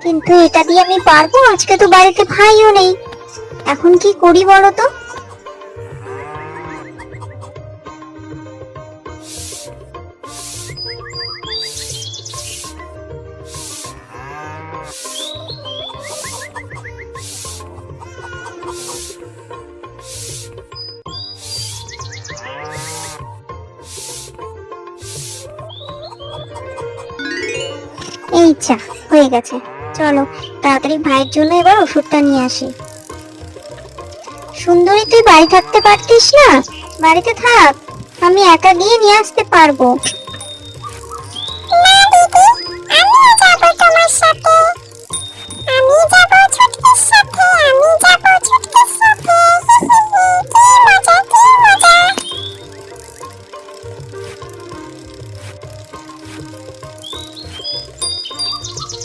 কিন্তু এটা দিয়ে আমি পারবো? আজকে তো বাড়িতে ভাইও নেই। এখন কি করি বলো তো? এই যা, হয়ে গেছে। চলো তাড়াতাড়ি ভাইয়ের জন্য এবার ওষুধটা নিয়ে আসি। সুন্দরী, তুই বাড়ি থাকতে পারতিস না? বাড়িতে থাক, আমি একা গিয়ে নিয়ে আসতে পারবো।